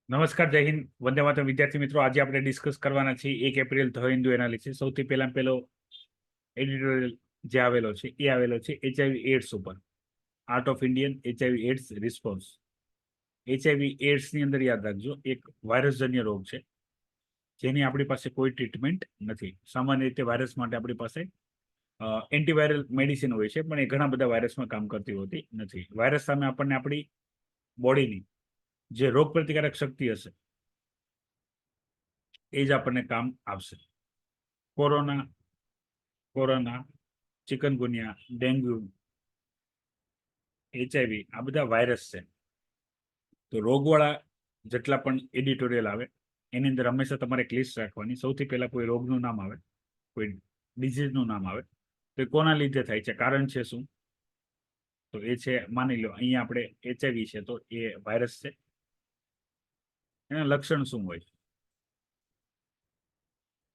નમસ્કાર, જય હિન્દ, વંદે માતરમ વિદ્યાર્થી મિત્રો. આજે આપણે ડિસ્કસ કરવાના છીએ 1 એપ્રિલ ધ હિન્દુ એનાલિસિસ. સૌથી પેલો એડિટોરિયલ જે આવેલો છે એ આવેલો છે HIV એડ્સ ઉપર, art of Indian HIV AIDS response. HIV AIDS ની અંદર યાદ રાખજો, એક વાયરસજન્ય રોગ છે જેની આપણી પાસે કોઈ ટ્રીટમેન્ટ નથી. સામાન્ય રીતે વાયરસ માટે આપણી પાસે એન્ટીવાયરલ મેડિસિન હોય છે, પણ એ ઘણા બધા વાયરસમાં કામ કરતી હોતી નથી. વાયરસ સામે આપણને આપણી બોડીની જે રોગ પ્રતિકારક શક્તિ હશે એ જ આપણને કામ આવશે. કોરોના, ચિકનગુનિયા, ડેન્ગ્યુ, HIV આ બધા વાયરસ છે. તો રોગવાળા જેટલા પણ એડિટોરિયલ આવે એની અંદર હંમેશા તમારે એક લિસ્ટ રાખવાની. સૌથી પહેલા કોઈ રોગનું નામ આવે, કોઈ ડિઝીઝનું નામ આવે, તો એ કોના લીધે થાય છે, કારણ છે શું. તો એ છે, માની લો અહીંયા આપણે HIV છે તો એ વાયરસ છે. એના લક્ષણ શું હોય?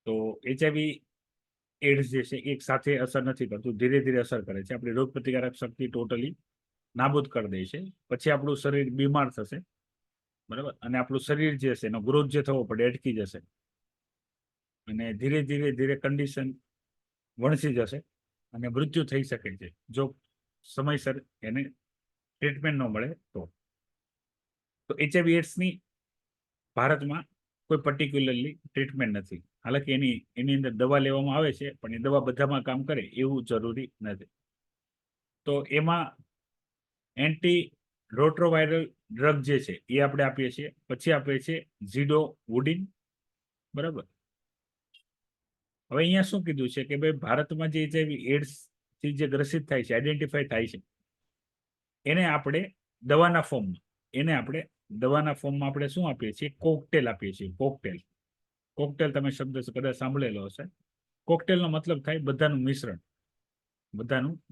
તો HIV એડ્સ જે છે એક સાથે અસર નથી કરતું, ધીરે ધીરે અસર કરે છે. આપણી રોગ પ્રતિકારક શક્તિ ટોટલી નાબૂદ કરી દે છે. પછી આપણું શરીર બીમાર થશે, બરાબર, અને આપણું શરીર જે છે એનો ગ્રોથ જે થવો પડે અટકી જશે, અને ધીરે ધીરે ધીરે કન્ડિશન વણસી જશે અને મૃત્યુ થઈ શકે છે જો સમયસર એને ટ્રીટમેન્ટ ન મળે તો. HIV એડ્સની ભારતમાં કોઈ પર્ટિક્યુલરલી ટ્રીટમેન્ટ નથી. હાલાકી એની અંદર દવા લેવામાં આવે છે, પણ એ દવા બધામાં કામ કરે એવું જરૂરી નથી. તો એમાં એન્ટી રોટ્રોવાયરલ ડ્રગ જે છે એ આપણે આપીએ છીએ. પછી આપીએ છીએ ઝીડોવુડિન, બરાબર. હવે અહીંયા શું કીધું છે કે ભાઈ ભારતમાં જે HIV એડ્સ થી જે ગ્રસિત થાય છે, આઈડેન્ટિફાઈ થાય છે, એને આપણે દવાના ફોર્મમાં આપણે શું આપીએ છીએ? કોકટેલ આપીએ છીએ. કોકટેલ તમે શબ્દ કદાચ સાંભળેલો હશે. કોકટેલનો મતલબ થાય બધાનું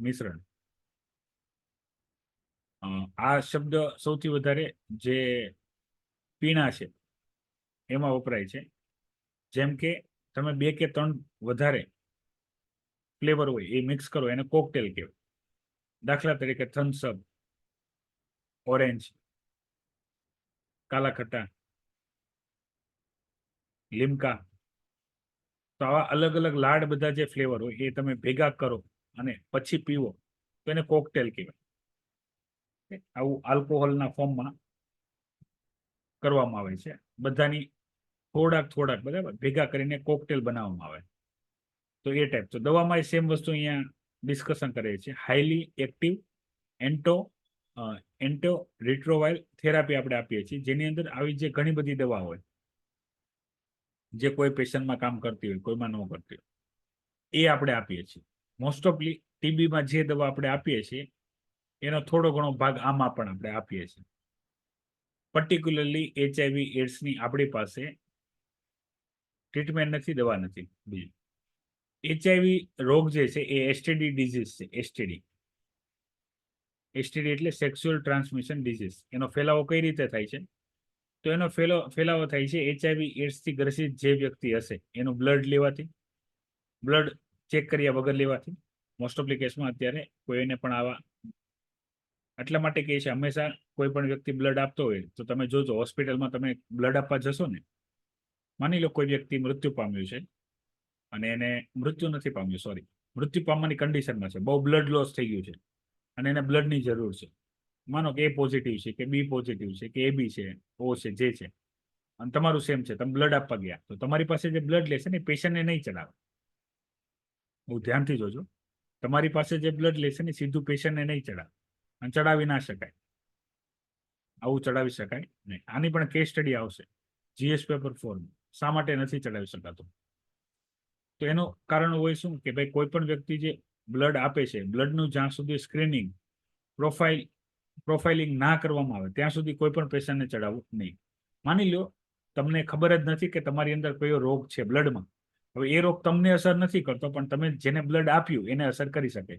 મિશ્રણ. આ શબ્દ સૌથી વધારે જે પીણા છે એમાં વપરાય છે. જેમ કે તમે 2 કે 3 વધારે ફ્લેવર હોય એ મિક્સ કરો, એને કોકટેલ કહેવાય. દાખલા તરીકે થમ્સઅપ, ઓરેન્જ, કાલા ખટ્ટા, લીમકા. તો આવા અલગ અલગ લાડ બધા જે ફ્લેવર હોય એ તમે ભેગા કરો અને પછી પીવો તો એને કોકટેલ કહેવાય. આવું આલ્કોહોલના ફોર્મમાં કરવામાં આવે છે. બધાની થોડાક બરાબર ભેગા કરીને કોકટેલ બનાવવામાં આવે. તો એ ટાઈપ. તો દવામાં સેમ વસ્તુ અહીંયા ડિસ્કશન કરે છે. હાઈલી એક્ટિવ એન્ટો રિટ્રોવાયરલ થેરાપી આપણે આપીએ છીએ, જેની અંદર આવી જે ઘણી બધી દવા હોય જે કોઈ પેશન્ટમાં કામ કરતી હોય, કોઈમાં ન કરતી હોય, એ આપણે આપીએ છીએ. મોસ્ટ ઓફલી ટીબીમાં જે દવા આપણે આપીએ છીએ એનો થોડો ઘણો ભાગ આમાં પણ આપણે આપીએ છીએ. પર્ટિક્યુલરલી HIV એડ્સની આપણી પાસે ટ્રીટમેન્ટ નથી, દવા નથી. બીજું HIV રોગ જે છે એ એસટીડી ડિઝીઝ છે. એસટીડી એટલે સેક્સ્યુઅલ ટ્રાન્સમિશન ડિઝીઝ. એનો ફેલાવો કઈ રીતે થાય છે? તો એનો ફેલાવો થાય છે HIV એડ્સથી ગ્રસિત જે વ્યક્તિ હશે એનું બ્લડ લેવાથી, બ્લડ ચેક કર્યા વગર લેવાથી. મોસ્ટ ઓફલી કેસમાં અત્યારે કોઈને પણ આવા, એટલા માટે કહે છે હંમેશા કોઈ પણ વ્યક્તિ બ્લડ આપતો હોય તો તમે જોજો હોસ્પિટલમાં તમે બ્લડ આપવા જશો ને, માની લો કોઈ વ્યક્તિ મૃત્યુ પામ્યું છે અને એને મૃત્યુ પામવાની કન્ડિશનમાં છે, બહુ બ્લડ લોસ થઈ ગયું છે અને એને બ્લડની જરૂર છે. માનો કે A પોઝિટિવ છે કે B પોઝિટિવ છે કે AB છે, O છે, જે છે, અને તમારું સેમ છે, તમે બ્લડ આપવા ગયા તો તમારી પાસે જે બ્લડ લેશે ને પેશન્ટને નહીં ચડાવે. બહુ ધ્યાનથી જોજો. તમારી પાસે જે બ્લડ લેશે ને સીધું પેશન્ટને નહીં ચડાવે, અને ચડાવી ના શકાય. આવું ચડાવી શકાય નહીં. આની પણ કેસ સ્ટડી આવશે GS પેપર 4. શા માટે નથી ચડાવી શકાતું? તો એનું કારણ હોય શું કે ભાઈ કોઈ પણ વ્યક્તિ જે બ્લડ આપે છે, બ્લડનું જ્યાં સુધી સ્ક્રીનિંગ પ્રોફાઇલિંગ ના કરવામાં આવે ત્યાં સુધી કોઈ પણ પેશન્ટને ચડાવવું નહીં. માની લો તમને ખબર જ નથી કે તમારી અંદર કયો રોગ છે બ્લડમાં. હવે એ રોગ તમને અસર નથી કરતો, પણ તમે જેને બ્લડ આપ્યું એને અસર કરી શકે છે.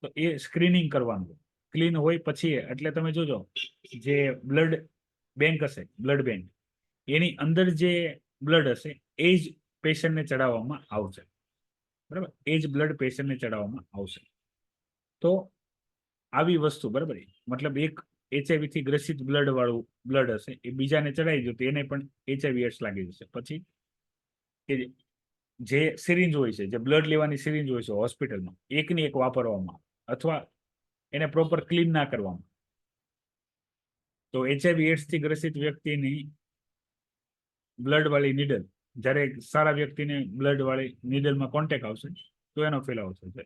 તો એ સ્ક્રીનિંગ કરવાનું, ક્લીન હોય પછી. એટલે તમે જોજો જે બ્લડ બેંક હશે, બ્લડ બેંક, એની અંદર જે બ્લડ હશે એ જ પેશન્ટને ચડાવવામાં આવશે, બરાબર. એ જ બ્લડ પેશન્ટને ચડાવવામાં આવશે. તો આવી વસ્તુ, બરાબર, મતલબ એક HIV થી ગ્રસિત બ્લડ વાળું બ્લડ હશે એ બીજાને ચડાવી દો તો એને પણ HIV એડ્સ લાગી જશે. પછી કે જે સિરિંજ હોય છે, જે બ્લડ લેવાની સિરિંજ હોય છે હોસ્પિટલમાં, એકની એક વાપરવામાં અથવા એને પ્રોપર ક્લીન ના કરવામાં, તો HIV એડ્સ થી ગ્રસિત વ્યક્તિની બ્લડ વાળી નીડલ જ્યારે સારા વ્યક્તિને બ્લડ વાળી નીડલમાં કોન્ટેક્ટ આવશે તો એનો ફેલાવો થશે.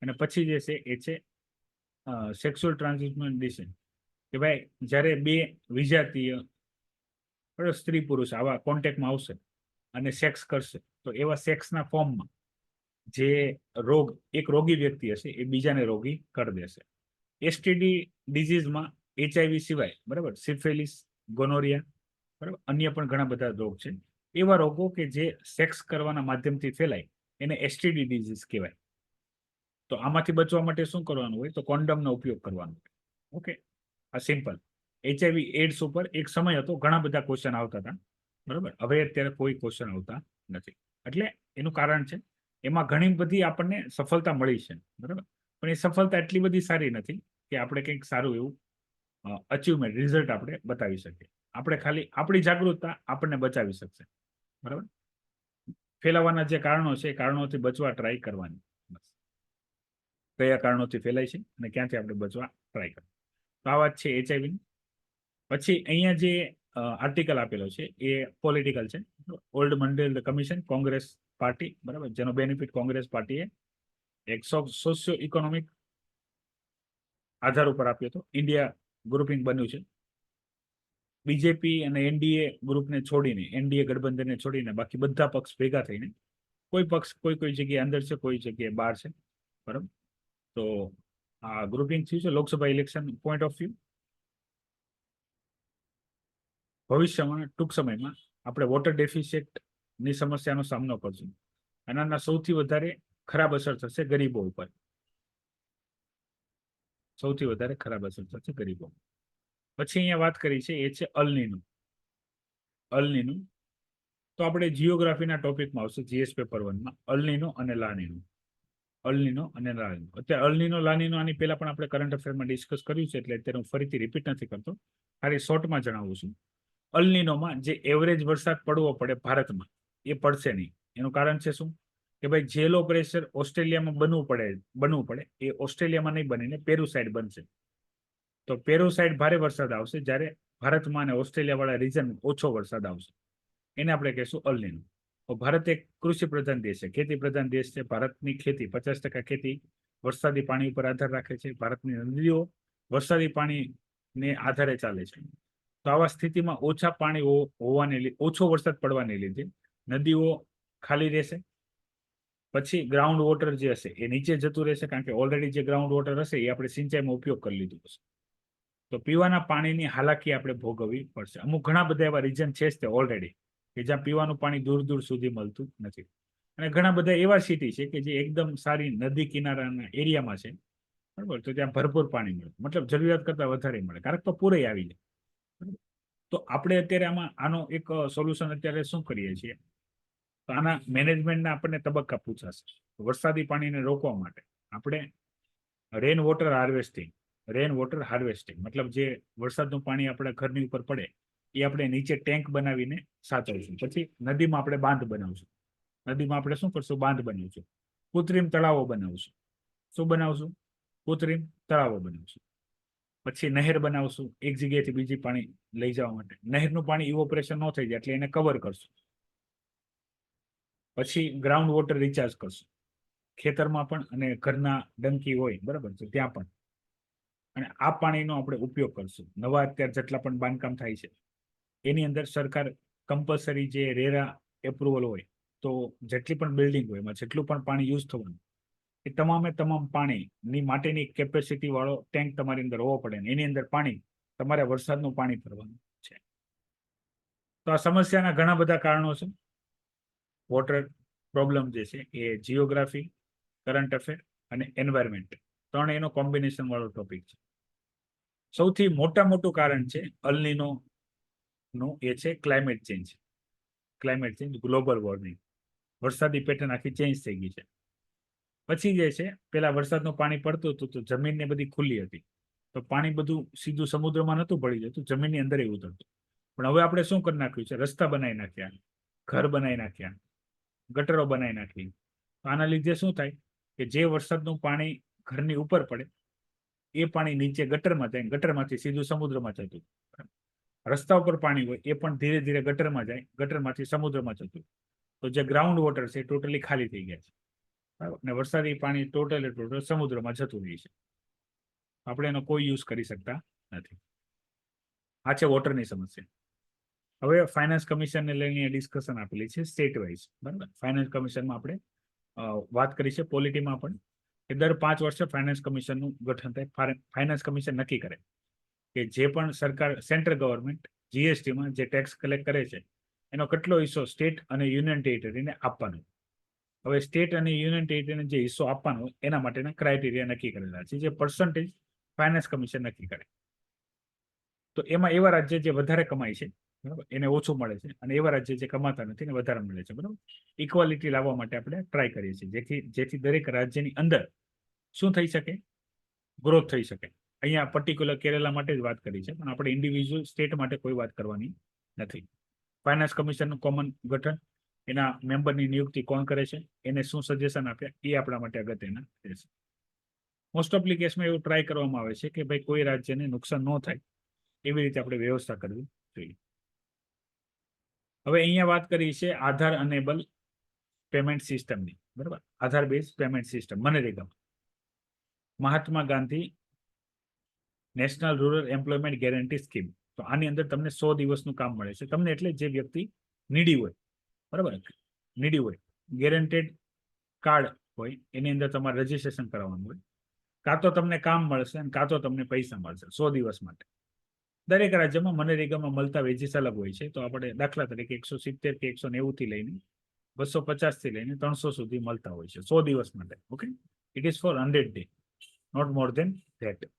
અને પછી જે છે એ છે સેક્સ્યુઅલ ટ્રાન્સમિશન ડિસીઝ, કે ભાઈ જ્યારે બે વિજાતીય સ્ત્રી પુરુષ આવા કોન્ટેક્ટમાં આવશે અને સેક્સ કરશે તો એવા સેક્સના ફોર્મમાં જે રોગ એક રોગી વ્યક્તિ હશે એ બીજાને રોગી કરી દેશે. એસટીડી ડિઝીઝમાં HIV સિવાય, બરાબર, સિફિલિસ, ગોનોરિયા, બરાબર, અન્ય પણ ઘણા બધા રોગ છે. એવા રોગો કે જે સેક્સ કરવાના માધ્યમથી ફેલાય એને એસટીડી ડિઝીઝ કહેવાય. તો આમાંથી બચવા માટે શું કરવાનું હોય? તો કોન્ડમનો ઉપયોગ કરવાનો. ઓકે, આ સિમ્પલ. HIV એડ્સ ઉપર એક સમય હતો ઘણા બધા ક્વેશ્ચન આવતા હતા, બરાબર. હવે અત્યારે કોઈ ક્વેશ્ચન આવતા નથી. એટલે એનું કારણ છે એમાં ઘણી બધી આપણને સફળતા મળી છે, બરાબર, પણ એ સફળતા એટલી બધી સારી નથી કે આપણે કંઈક સારું એવું અચીવમેન્ટ, રિઝલ્ટ આપણે બતાવી શકીએ. આપણે ખાલી આપણી જાગૃતતા આપણને બચાવી શકશે, બરાબર. ફેલાવાના જે કારણો છે એ કારણોથી બચવા ટ્રાય કરવાની. કયા કારણોથી ફેલાય છે અને ક્યાંથી આપણે બચવા ટ્રાય કરવું. તો આ વાત છે HIV. પછી અહીંયા જે આર્ટિકલ આપેલો છે એ પોલિટિકલ છે. ઓલ્ડ મંડેલ કમિશન, કોંગ્રેસ પાર્ટી, બરાબર, જેનો બેનિફિટ કોંગ્રેસ પાર્ટીએ એક સોશિયો ઇકોનોમિક આધાર ઉપર આપ્યો હતો. ઇન્ડિયા ગ્રુપિંગ બન્યું છે બીજેપી અને એનડીએ ગ્રુપને છોડીને, એનડીએ ગઠબંધનને છોડીને બાકી બધા પક્ષ ભેગા થઈને, કોઈ પક્ષ કોઈ જગ્યાએ અંદર છે, કોઈ જગ્યાએ બહાર છે, બરાબર. તો આ ગ્રુપિંગ થયું છે Lok Sabha election point of view. ભવિષ્યમાં ટૂંક સમયમાં આપણે વોટર ડેફિસિટની સમસ્યાનો સામનો કરશું અને આના સૌથી વધારે ખરાબ અસર થશે ગરીબો ઉપર. સૌથી વધારે ખરાબ અસર થશે ગરીબો. પછી અહીંયા વાત કરી છે એ છે અલનીનો. અલનીનો તો આપણે જીઓગ્રાફીના ટોપિકમાં આવશે, જીએસ પેપર 1માં, અલનીનો અને લાનીનો. અલનીનો અને લાનીનો. અત્યારે અલનીનો લાનીનો આની પહેલા પણ આપણે કરંટ અફેરમાં ડિસ્કસ કર્યું છે, એટલે અત્યારે હું ફરીથી રિપીટ નથી કરતો, ખાલી શોર્ટમાં જણાવું છું. અલનીનોમાં જે એવરેજ વરસાદ પડવો પડે ભારતમાં એ પડશે નહીં. એનું કારણ છે શું? કે ભાઈ જે લો પ્રેશર ઓસ્ટ્રેલિયામાં બનવું પડે એ ઓસ્ટ્રેલિયામાં નહીં બનીને પેરુ સાઈડ બનશે. તો પેરુ સાઈડ ભારે વરસાદ આવશે, જ્યારે ભારતમાં અને ઓસ્ટ્રેલિયા વાળા રીજન ઓછો વરસાદ આવશે. એને આપણે કહીશું અલનીનો. ભારત એક કૃષિ પ્રધાન દેશ છે, ખેતી પ્રધાન દેશ છે. ભારતની ખેતી 50% ખેતી વરસાદી પાણી ઉપર આધાર રાખે છે. ભારતની નદીઓ વરસાદી પાણીને આધારે ચાલે છે. તો આવા સ્થિતિમાં ઓછા પાણી હોવાને લીધે, ઓછો વરસાદ પડવાને લીધે નદીઓ ખાલી રહેશે. પછી ગ્રાઉન્ડ વોટર જે હશે એ નીચે જતું રહેશે, કારણ કે ઓલરેડી જે ગ્રાઉન્ડ વોટર હશે એ આપણે સિંચાઈમાં ઉપયોગ કરી લીધું હશે. તો પીવાના પાણીની હાલાકી આપણે ભોગવવી પડશે. અમુક ઘણા બધા એવા રીજન છે જ તે ઓલરેડી કે જ્યાં પીવાનું પાણી દૂર દૂર સુધી મળતું નથી. અને ઘણા બધા એવા સિટી છે કે જે એકદમ સારી નદી કિનારાના એરિયામાં છે, બરાબર, તો ત્યાં ભરપૂર પાણી મળે, મતલબ જરૂરિયાત કરતાં વધારે મળે, કારણ કે પૂરે આવી જાય. તો આપણે અત્યારે આનો એક સોલ્યુશન અત્યારે શું કરીએ છીએ? તો આના મેનેજમેન્ટના આપણને તબક્કા પૂછાશે. વરસાદી પાણીને રોકવા માટે આપણે રેન વોટર હાર્વેસ્ટિંગ, મતલબ જે વરસાદનું પાણી આપણા ઘરની ઉપર પડે એ આપણે નીચે ટેન્ક બનાવીને સાચવશું. પછી નદીમાં આપણે બાંધ બનાવશું. નદીમાં આપણે શું કરશું? બાંધ બનાવશું. કૃત્રિમ તળાવો બનાવશું. શું બનાવશું? કૃત્રિમ તળાવો બનાવશું. પછી નહેર બનાવશું, એક જગ્યાએથી બીજી પાણી લઈ જવા માટે. નહેરનું પાણી ઇવોપરેશન ન થઈ જાય એટલે એને કવર કરશું. પછી ગ્રાઉન્ડ વોટર રિચાર્જ કરશું, ખેતરમાં પણ અને ઘરના ડંકી હોય, બરાબર, તો ત્યાં પણ. અને આ પાણીનો આપણે ઉપયોગ કરશું. નવા અત્યારે જેટલા પણ બાંધકામ થાય છે એની અંદર સરકાર કમ્પલસરી જે રેરા એપ્રુવલ હોય, તો જેટલી પણ બિલ્ડિંગ હોય એમાં જેટલું પણ પાણી યુઝ થવાનું એ તમામે તમામ પાણીની માટેની કેપેસિટી વાળો ટેન્ક તમારી અંદર હોવો પડે. એની અંદર પાણી તમારે વરસાદનું પાણી ભરવાનું છે. તો આ સમસ્યાના ઘણા બધા કારણો છે. વોટર પ્રોબ્લેમ જે છે એ જીઓગ્રાફી, કરંટ અફેર અને એન્વાયરમેન્ટ, ત્રણ એનો કોમ્બિનેશન વાળો ટોપિક છે. સૌથી મોટું કારણ છે અલનીનો નું એ છે ક્લાઇમેટ ચેન્જ. ગ્લોબલ વોર્મિંગ, વરસાદી પેટર્ન આખી ચેન્જ થઈ ગઈ છે. પછી જે છે પેલા વરસાદનું પાણી પડતું હતું તો જમીનને બધી ખુલ્લી હતી, તો પાણી બધું સીધું સમુદ્રમાં નહોતું ભળી જતું, જમીનની અંદર ઉતરતું. પણ હવે આપણે શું કરી નાખ્યું છે, રસ્તા બનાવી નાખ્યા, ઘર બનાવી નાખ્યા, ગટરો બનાવી નાખી. આના લીધે શું થાય કે જે વરસાદનું પાણી ઘરની ઉપર પડે એ પાણી નીચે ગટરમાં જાય, ગટરમાંથી સીધું સમુદ્રમાં જતું. રસ્તા ઉપર પાણી હોય એ પણ ધીરે ધીરે ગટરમાં જાય, ગટરમાંથી સમુદ્રમાં જતું. તો જે ગ્રાઉન્ડ વોટર છે એ ટોટલી ખાલી થઈ ગયા છે, બરાબર. અને વરસાદી પાણી ટોટલ સમુદ્રમાં જતું રહે છે. આપણે એનો કોઈ યુઝ કરી શકતા નથી. આ છે વોટરની સમસ્યા. હવે ફાઇનાન્સ કમિશનને લઈને ડિસ્કશન આપેલી છે સ્ટેટ વાઇઝ, બરાબર. ફાઇનાન્સ કમિશનમાં આપણે વાત કરી છે પોલિટીમાં પણ કે દર 5 વર્ષે ફાઇનાન્સ કમિશનનું ગઠન થાય. ફાઇનાન્સ કમિશન નક્કી કરે કે જે પણ સરકાર, સેન્ટ્રલ ગવર્મેન્ટ જીએસટીમાં જે ટેક્સ કલેક્ટ કરે છે એનો કેટલો હિસ્સો સ્ટેટ અને યુનિયન ટેરિટરીને આપવાનો. હવે સ્ટેટ અને યુનિયન ટેરિટરીને જે હિસ્સો આપવાનો એના માટેના ક્રાઇટેરિયા નક્કી કરેલા છે, જે પર્સન્ટેજ ફાઇનાન્સ કમિશન નક્કી કરે. તો એમાં એવા રાજ્ય જે વધારે કમાય છે, બરાબર, એને ઓછું મળે છે, અને એવા રાજ્ય જે કમાતા નથી એને વધારે મળે છે, બરાબર. ઇક્વાલિટી લાવવા માટે આપણે ટ્રાય કરીએ છીએ, જેથી દરેક રાજ્યની અંદર શું થઈ શકે, ગ્રોથ થઈ શકે. અહીંયા પર્ટિક્યુલર કેરેલા માટે જ વાત કરી છે, પણ આપણે ઇન્ડિવિજ્યુઅલ સ્ટેટ માટે કોઈ વાત કરવાની નથી. ફાઇનાન્સ કમિશનનું કોમન ગઠન, એના મેમ્બરની નિયુક્તિ કોણ કરે છે, એને શું સજેશન આપ્યા, એ આપણા માટે અગત્યના રહેશે. મોસ્ટ ઓફલી કેસમાં એવું ટ્રાય કરવામાં આવે છે કે ભાઈ કોઈ રાજ્યને નુકસાન ન થાય એવી રીતે આપણે વ્યવસ્થા કરવી જોઈએ. હવે અહીંયા વાત કરી છે આધાર અનેબલ પેમેન્ટ સિસ્ટમની, બરાબર. Aadhaar base payment system MNREGA, Mahatma Gandhi national rural employment guarantee scheme. તો આની અંદર તમને 100 દિવસનું કામ મળે છે તમને, એટલે જે વ્યક્તિ નીડી હોય, બરાબર, નીડી હોય, ગેરંટેડ કાર્ડ હોય, એની અંદર તમારે રજીસ્ટ્રેશન કરાવવાનું હોય. કાં તો તમને કામ મળશે અને કાં તો તમને પૈસા મળશે 100 દિવસ માટે. દરેક રાજ્યમાં મનરેગામાં મળતા વેજીસ અલગ હોય છે. તો આપણે દાખલા તરીકે 170 કે 190 થી લઈને 250 થી લઈને 300 સુધી મળતા હોય છે 100 દિવસ માટે. Okay, it is for 100 day, not more than that.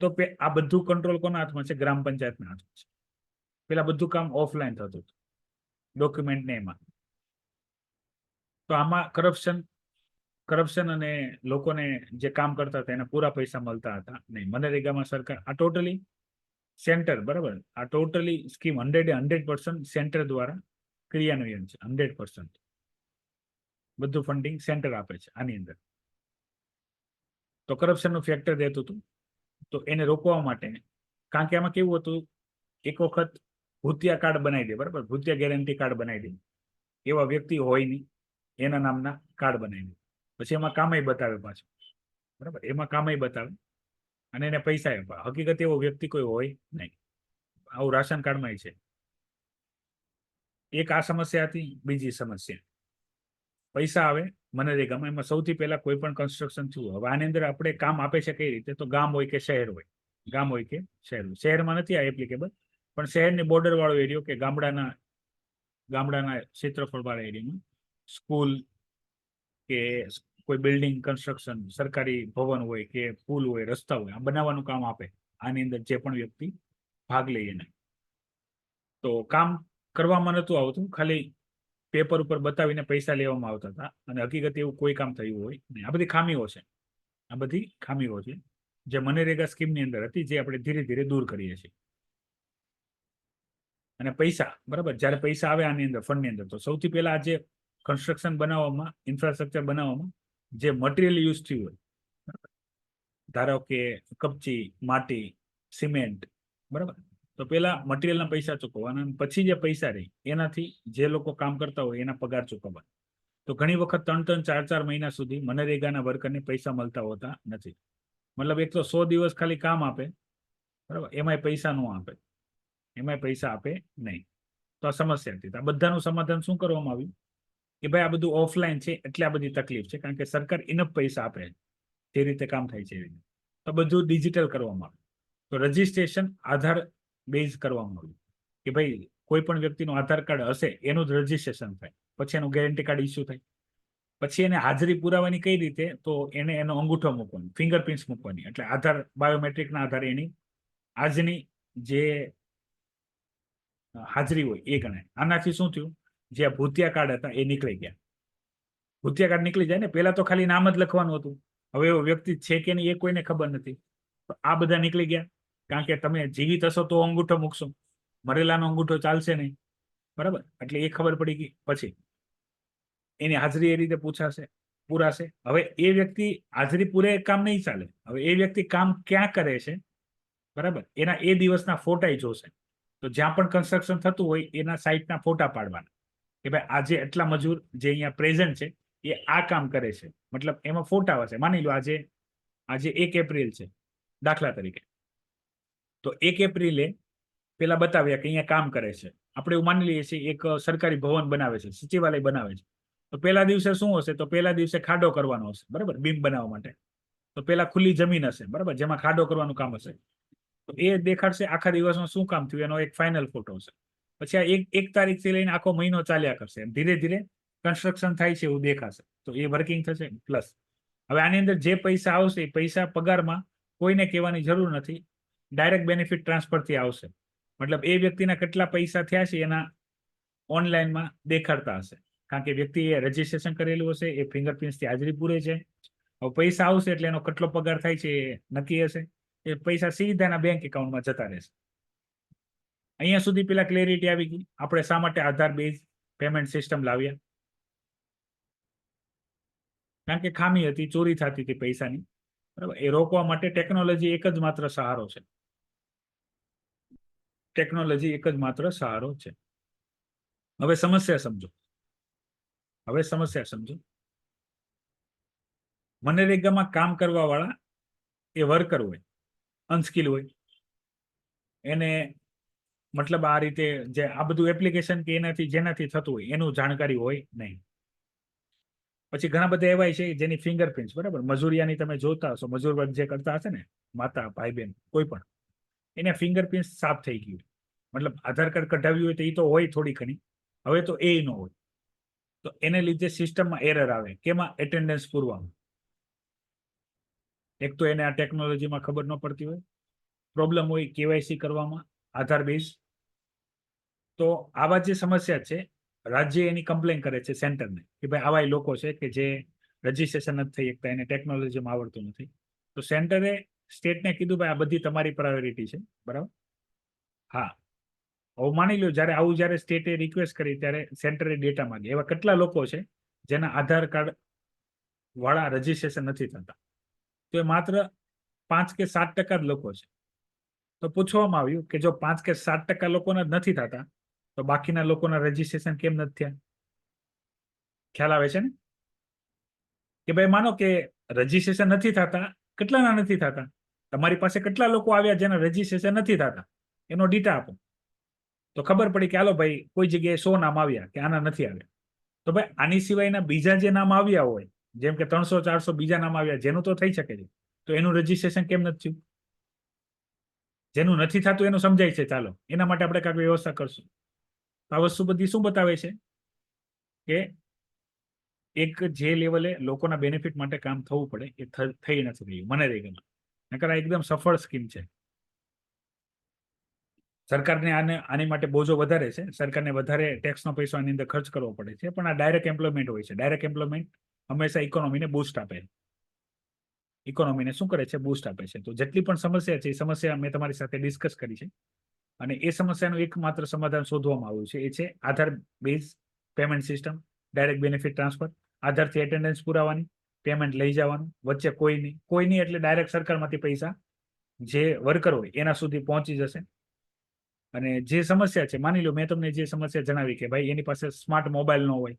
તો આ બધું કંટ્રોલ કોના હાથમાં છે? ગ્રામ પંચાયતના હાથમાં છે. પેલા બધું કામ ઓફલાઈન થતું હતું, ડોક્યુમેન્ટ ને એમાં. તો આમાં કરપ્શન અને લોકોને જે કામ કરતા હતા એને પૂરા પૈસા મળતા હતા નહીં. મનરેગામાં સરકાર આ ટોટલી સેન્ટર, બરાબર, આ ટોટલી સ્કીમ 100% સેન્ટર દ્વારા ક્રિયાન્વયન છે. 100% બધું ફંડિંગ સેન્ટર આપે છે આની અંદર. તો કરપ્શનનું ફેક્ટર રહેતું હતું. તો એને રોકવા માટે, કારણ કે આમાં કેવું હતું, એક વખત ભૂતિયા કાર્ડ બનાવી દે, બરાબર, ભૂતિયા ગેરંટી કાર્ડ બનાવી દે, એવા વ્યક્તિ હોય નહીં એના નામના કાર્ડ બનાવી દે, પછી એમાં કામય બતાવે પાછું, બરાબર, એમાં કામય બતાવે અને એને પૈસા આપે. હકીકત એવો વ્યક્તિ કોઈ હોય નહીં. આવું રાશન કાર્ડમાં છે. એક આ સમસ્યા હતી. બીજી સમસ્યા, પૈસા આવે મનરેગામાં, એમાં સૌથી પહેલા કોઈ પણ કન્સ્ટ્રક્શન થયું. હવે આની અંદર આપણે કામ આપે છે કઈ રીતે? તો ગામ હોય કે શહેર હોય, ગામ હોય કે શહેર હોય. શહેરમાં નથી આ એપ્લિકેબલ, પણ શહેરની બોર્ડર વાળો એરિયો કે ગામડાના ક્ષેત્રફળ વાળા એરિયામાં સ્કૂલ કે કોઈ બિલ્ડિંગ કન્સ્ટ્રક્શન, સરકારી ભવન હોય કે પુલ હોય, રસ્તા હોય, આ બનાવવાનું કામ આપે. આની અંદર જે પણ વ્યક્તિ ભાગ લે એને. તો કામ કરવામાં નહોતું આવતું, ખાલી પેપર ઉપર બતાવીને પૈસા લેવામાં આવતા હતા, અને હકીકત એવું કોઈ કામ થયું હોય નહીં. આ બધી ખામીઓ છે, આ બધી ખામીઓ છે જે મનરેગા સ્કીમની અંદર હતી, જે આપણે ધીરે ધીરે દૂર કરીએ છીએ. અને પૈસા, બરાબર, જ્યારે પૈસા આવે આની અંદર, ફંડની અંદર, તો સૌથી પહેલા આ જે કન્સ્ટ્રક્શન બનાવવામાં, ઇન્ફ્રાસ્ટ્રક્ચર બનાવવામાં જે મટીરિયલ યુઝ થયું હોય, ધારો કે કપચી, માટી, સિમેન્ટ, બરાબર, તો પેલા મટીરિયલના પૈસા ચૂકવવાના, પછી જે પૈસા રહે એનાથી જે લોકો કામ કરતા હોય એના પગાર ચૂકવવા. તો ઘણી વખત 3-3, 4-4 મહિના સુધી મનરેગાના વર્કરને પૈસા મળતા હોતા નથી. મતલબ એક તો 100 દિવસ ખાલી કામ આપે, બરાબર, એમાંય પૈસા ન આપે, એમાંય પૈસા આપે નહીં. તો આ સમસ્યા હતી. આ બધાનું સમાધાન શું કરવામાં આવ્યું કે ભાઈ આ બધું ઓફલાઈન છે એટલે આ બધી તકલીફ છે, કારણ કે સરકાર ઇનફ પૈસા આપે જે રીતે કામ થાય છે. તો બધું ડિજિટલ કરવામાં આવ્યું. તો રજીસ્ટ્રેશન આધાર બેઝ કરવામાં આવ્યું કે ભાઈ કોઈ પણ વ્યક્તિનું આધાર કાર્ડ હશે એનું જ રજીસ્ટ્રેશન થાય, પછી એનું ગેરંટી કાર્ડ ઇસ્યુ થાય, પછી એને હાજરી પુરાવાની કઈ રીતે? તો એને એનો અંગૂઠો મૂકવાનો, ફિંગરપ્રિન્ટ્સ મૂકવાની, એટલે આધાર બાયોમેટ્રિકના આધારે એની આજની જે હાજરી હોય એ ગણાય. આનાથી શું થયું? જે ભૂતિયા કાર્ડ હતા એ નીકળી ગયા. ભૂતિયા કાર્ડ નીકળી જાય ને, પેલા તો ખાલી નામ જ લખવાનું હતું. હવે એવો વ્યક્તિ છે કે નહીં એ કોઈને ખબર નથી. તો આ બધા નીકળી ગયા, કારણ કે તમે જીવિત હશો તો અંગૂઠો મૂકશો, મરેલાનો અંગૂઠો ચાલશે નહીં, બરાબર. એટલે એ ખબર પડી ગઈ. પછી એની હાજરી એ રીતે પુરાશે. હવે એ વ્યક્તિ હાજરી પૂરે કામ નહીં ચાલે. હવે એ વ્યક્તિ કામ ક્યાં કરે છે, બરાબર, એના એ દિવસના ફોટા જોશે. તો જ્યાં પણ કન્સ્ટ્રક્શન થતું હોય એના સાઇટના ફોટા પાડવાના કે ભાઈ આજે એટલા મજૂર જે અહીંયા પ્રેઝન્ટ છે એ આ કામ કરે છે, મતલબ એમાં ફોટા હશે. માની લો આજે 1 એપ્રિલ છે દાખલા તરીકે, તો 1 એપ્રિલે પેલા બતાવ્યા કે અહીંયા કામ કરે છે. આપણે એવું માની લઈએ છીએ એક સરકારી ભવન બનાવે છે, સચિવાલય બનાવે છે. તો પહેલા દિવસે શું હશે, તો પહેલા દિવસે ખાડો કરવાનો હશે, બરાબર, બીમ બનાવવા માટે. તો પેલા ખુલ્લી જમીન હશે, બરાબર, જેમાં ખાડો કરવાનું કામ હશે. તો એ દેખાડશે આખા દિવસમાં શું કામ થયું, એનો એક ફાઇનલ ફોટો હશે. પછી આ એક તારીખથી લઈને આખો મહિનો ચાલ્યા કરશે, ધીરે ધીરે કન્સ્ટ્રક્શન થાય છે એવું દેખાશે. તો એ વર્કિંગ થશે. પ્લસ હવે આની અંદર જે પૈસા આવશે એ પૈસા પગારમાં કોઈને કહેવાની જરૂર નથી, ડાયરેક્ટ બેનિફિટ ટ્રાન્સફરથી આવશે. મતલબ એ વ્યક્તિના કેટલા પૈસા થયા છે એના ઓનલાઈનમાં દેખાડતા હશે, કારણ કે વ્યક્તિએ રજીસ્ટ્રેશન કરેલું હશે, એ ફિંગરપ્રિન્ટથી હાજરી પૂરે છે. હવે પૈસા આવશે એટલે એનો કેટલો પગાર થાય છે એ નક્કી હશે. એ પૈસા સીધા એના બેંક એકાઉન્ટમાં જતા રહેશે. અહીંયા સુધી પેલા ક્લેરિટી આવી ગઈ. આપણે શા માટે આધાર બેઝ પેમેન્ટ સિસ્ટમ લાવ્યા? કારણ કે ખામી હતી, ચોરી થતી હતી પૈસાની, બરાબર. એ રોકવા માટે ટેકનોલોજી એક જ માત્ર સહારો છે. ટેકનોલોજી એક જ માત્ર સહારો છે. હવે સમસ્યા સમજો. મનરેગામાં કામ કરવા વાળા એ વર્કર હોય, અનસ્કિલ હોય, એને મતલબ આ રીતે જે આ બધું એપ્લિકેશન કે જેનાથી થતું હોય એનું જાણકારી હોય નહીં. પછી ઘણા બધા એવા છે જેની ફિંગરપ્રિન્ટ, બરાબર, મજૂરિયાની તમે જોતા હશો, મજૂર વર્ગ જે કરતા હશે ને, માતા ભાઈ બહેન કોઈ પણ, એને ફિંગરપ્રિન્ટ સાફ થઈ ગયું. મતલબ આધાર કાર્ડ કઢાવ્યું હોય તો એ તો હોય થોડી ઘણી, હવે તો એ ન હોય. તો એને લીધે સિસ્ટમમાં એરર આવે. કેમાં? એટેન્ડન્સ પૂરવામાં. એક તો એને આ ટેકનોલોજીમાં ખબર ન પડતી હોય, પ્રોબ્લેમ હોય કેવાયસી કરવામાં, આધાર બેઝ. તો આવા જે સમસ્યા છે, રાજ્ય એની કમ્પ્લેન કરે છે સેન્ટરને કે ભાઈ આવા લોકો છે કે જે રજીસ્ટ્રેશન નથી થઈ શકતા, એને ટેકનોલોજીમાં આવડતું નથી. તો સેન્ટરે સ્ટેટને કીધું ભાઈ આ બધી તમારી પ્રાયોરિટી છે, બરાબર. હા, હવે માની લો જ્યારે સ્ટેટે રિક્વેસ્ટ કરી ત્યારે સેન્ટરે ડેટા માંગે. એવા કેટલા લોકો છે જેના આધાર કાર્ડ વાળા રજીસ્ટ્રેશન નથી થતા? તો એ માત્ર 5 કે 7% જ લોકો છે. તો પૂછવામાં આવ્યું કે જો 5 કે 7% લોકોના નથી થતા તો બાકીના લોકોના રજીસ્ટ્રેશન કેમ નથી થયા? ખ્યાલ આવે છે ને? કે ભાઈ માનો કે રજીસ્ટ્રેશન નથી થતા, કેટલાના નથી થતા? તમારી પાસે કેટલા લોકો આવ્યા જેના રજીસ્ટ્રેશન નથી થતા, એનો ડેટા આપો. તો ખબર પડી કે હાલો ભાઈ કોઈ જગ્યાએ 100 નામ આવ્યા કે આના નથી આવ્યા. તો ભાઈ આની સિવાયના બીજા જે નામ આવ્યા હોય, જેમ કે 300-400 બીજા નામ આવ્યા, જેનું તો થઈ શકે છે, તો એનું રજીસ્ટ્રેશન કેમ નથી થયું? જેનું નથી થતું એનું સમજાય છે, ચાલો એના માટે આપણે કાંઈક વ્યવસ્થા કરશું. આ વસ્તુ બધી શું બતાવે છે કે એક જે લેવલે લોકોના બેનિફિટ માટે કામ થવું પડે એ થઈ નથી રહ્યું મનરેગામાં. નકર આ એકદમ સફળ સ્કીમ છે. સરકારને આની માટે બોજો વધારે છે, સરકારને વધારે ટેક્સનો પૈસો આની અંદર ખર્ચ કરવો પડે છે, પણ આ ડાયરેક્ટ એમ્પ્લોયમેન્ટ હોય છે. ડાયરેક્ટ એમ્પ્લોયમેન્ટ હંમેશા ઇકોનોમીને બૂસ્ટ આપે. ઇકોનોમીને શું કરે છે? બૂસ્ટ આપે છે. તો જેટલી પણ સમસ્યા છે એ સમસ્યા મેં તમારી સાથે ડિસ્કસ કરી છે, અને એ સમસ્યાનું એકમાત્ર સમાધાન શોધવામાં આવ્યું છે. એ છે Aadhaar base payment system, direct benefit transfer. આધારથી એટેન્ડન્સ પુરાવાની, પેમેન્ટ લઈ જવાનું, વચ્ચે કોઈ નહીં એટલે ડાયરેક્ટ સરકારમાંથી પૈસા જે વર્કર હોય એના સુધી પહોંચી જશે. અને જે સમસ્યા છે, માની લો મેં તમને જે સમસ્યા જણાવી કે ભાઈ એની પાસે સ્માર્ટ મોબાઈલ ન હોય,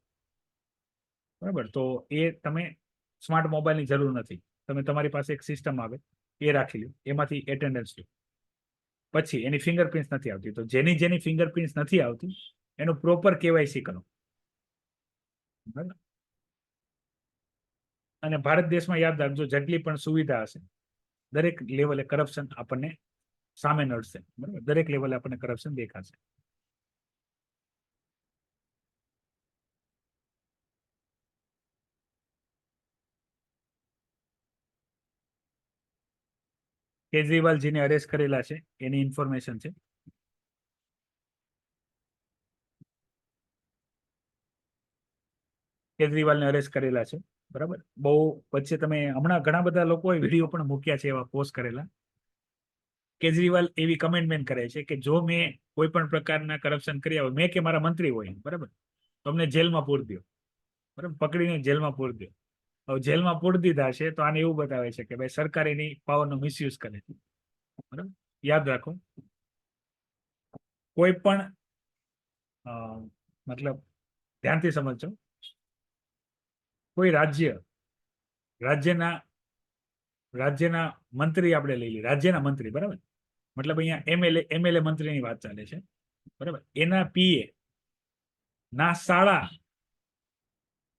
બરાબર, તો એ તમે સ્માર્ટ મોબાઈલની જરૂર નથી. તમે તમારી પાસે એક સિસ્ટમ આવે એ રાખી લો, એમાંથી એટેન્ડન્સ લો. પછી એની ફિંગરપ્રિન્ટ નથી આવતી, તો જેની ફિંગરપ્રિન્ટ નથી આવતી એનું પ્રોપર કેવાયસી કરો, બરાબર. અને ભારત દેશમાં યાદ રાખજો, જેટલી પણ સુવિધા હશે દરેક લેવલે કરપ્શન આપણને સામે નડશે, બરાબર. દરેક લેવલે આપણને કરપ્શન દેખાશે. કેજરીવાલજીને અરેસ્ટ કરેલા છે એની ઇન્ફોર્મેશન છે. કેજરીવાલને અરેસ્ટ કરેલા છે, બરાબર. બહુ વચ્ચે તમે હમણાં ઘણા બધા લોકોએ વિડીયો પણ મૂક્યા છે એવા પોસ્ટ કરેલા કેજરીવાલ એવી કમેન્ટમેન્ટ કરે છે કે જો મેં કોઈ પણ પ્રકારના કરપ્શન કર્યા હોય, મેં કે મારા મંત્રી હોય, બરાબર, તો અમને જેલમાં પૂરી દો, બરાબર, પકડીને જેલમાં પૂરી દો. હવે જેલમાં પૂરી દીધા છે તો આને એવું બતાવે છે કે ભાઈ સરકાર એની પાવરનો મિસયુઝ કરે છે. બરાબર, યાદ રાખો, કોઈ પણ મતલબ ધ્યાનથી સમજજો, કોઈ રાજ્યના મંત્રી આપણે લઈ લઈએ, રાજ્યના મંત્રી, બરાબર, મતલબ અહીંયા એમએલએ મંત્રીની વાત ચાલે છે, બરાબર, એના પીએ ના શાળા,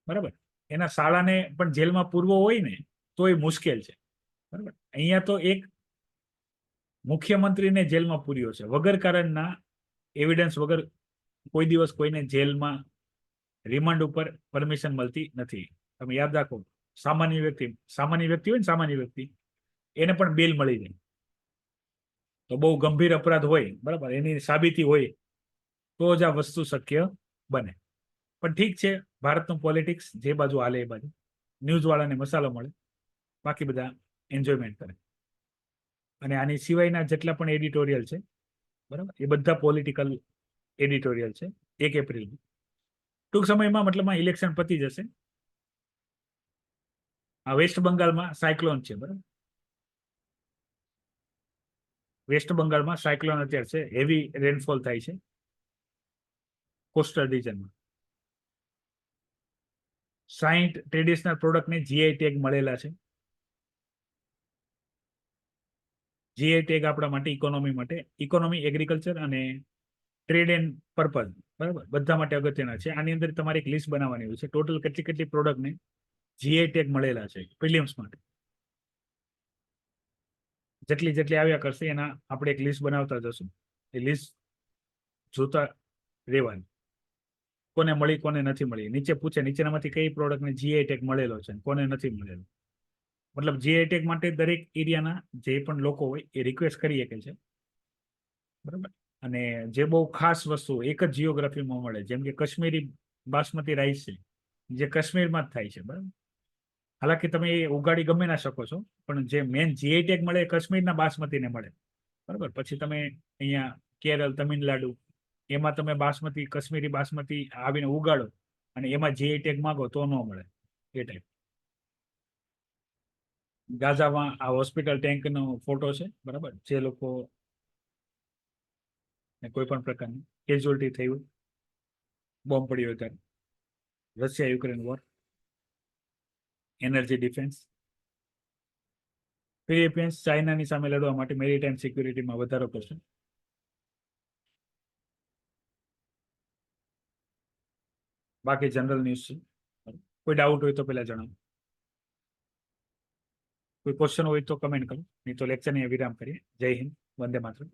બરાબર, એના શાળાને પણ જેલમાં પૂરવો હોય ને તો એ મુશ્કેલ છે, બરાબર. અહીંયા તો એક મુખ્યમંત્રીને જેલમાં પૂર્યો છે વગર કારણના એવિડન્સ વગર. કોઈ દિવસ કોઈને જેલમાં રિમાન્ડ ઉપર પરમિશન મળતી નથી. તમે યાદ રાખો, સામાન્ય વ્યક્તિ હોય ને, સામાન્ય વ્યક્તિ એને પણ બેલ મળી જાય. તો બહુ ગંભીર અપરાધ હોય, બરાબર, એની સાબિતી હોય તો જ આ વસ્તુ શક્ય બને. પણ ઠીક છે, ભારતનું પોલિટિક્સ જે બાજુ હાલે એ બાજુ ન્યૂઝ વાળાને મસાલો મળે, બાકી બધા એન્જોયમેન્ટ કરે. અને આની સિવાયના જેટલા પણ એડિટોરિયલ છે, બરાબર, એ બધા પોલિટિકલ એડિટોરિયલ છે. 1 એપ્રિલ ટૂંક સમયમાં, મતલબમાં ઇલેક્શન પતી જશે. આ વેસ્ટ બંગાળમાં સાયક્લોન છે, બરાબર, વેસ્ટ બંગાળમાં સાયક્લોન અત્યારે છે, હેવી રેનફોલ થાય છે કોસ્ટલ રિજનમાં. 60 ટ્રેડિશનલ પ્રોડક્ટને જીઆઈ ટેગ મળેલા છે. જીઆઈ ટેગ આપણા માટે, ઇકોનોમી, એગ્રીકલ્ચર અને ટ્રેડ એન્ડ પર્પઝ, બરાબર, બધા માટે અગત્યના છે. આની અંદર તમારે એક લિસ્ટ બનાવવાની હોય છે, ટોટલ કેટલી પ્રોડક્ટને જીઆઈ ટેગ મળેલા છે પ્રિલિમ્સ માટે. જેટલી આવ્યા કરશે એના આપણે એક લિસ્ટ બનાવતા જશું. એ લિસ્ટ જોતા રહેવાની, કોને મળી કોને નથી મળી. નીચે પૂછે, નીચેનામાંથી કઈ પ્રોડક્ટને જીઆઈ ટેગ મળેલો છે, કોને નથી મળેલો. મતલબ જીઆઈ ટેગ માટે દરેક એરિયાના જે પણ લોકો હોય એ રિક્વેસ્ટ કરી શકે છે, બરાબર. અને જે બહુ ખાસ વસ્તુ એક જ જીઓગ્રાફીમાં મળે, જેમ કે કાશ્મીરી બાસમતી રાઈસ છે, જે કાશ્મીરમાં જ થાય છે, બરાબર. હાલાકી તમે એ ઉગાડી ગમે ના શકો છો, પણ જે મેન જીઆઈ ટેગ મળે એ કાશ્મીરના બાસમતીને મળે, બરાબર. પછી તમે અહીંયા કેરળ, તમિલનાડુ, એમાં તમે કાશ્મીરી બાસમતી આવીને ઉગાડો અને એમાં જીઆઈ ટેગ માંગો તો ન મળે. એ ટાઈપ. ગાઝામાં આ હોસ્પિટલ ટેન્કનો ફોટો છે, બરાબર. જે લોકો કોઈ પણ પ્રકારની કેઝ્યુઅલ્ટી થઈ હોય, બોમ્બ પડ્યો હોય ત્યારે. Russia Ukraine war, energy defence, Philippines ચાઇનાની સામે લડવા માટે મેરીટાઈમ સિક્યુરિટીમાં વધારો કરશે. બાકી જનરલ ન્યૂઝ છે. કોઈ ડાઉટ હોય તો પેલા જણાવો. કોઈ ક્વેશ્ચન હોય તો કમેન્ટ કરો, નહીં તો લેક્ચરને વિરામ કરીએ. જય હિન્દ, વંદે માતરમ.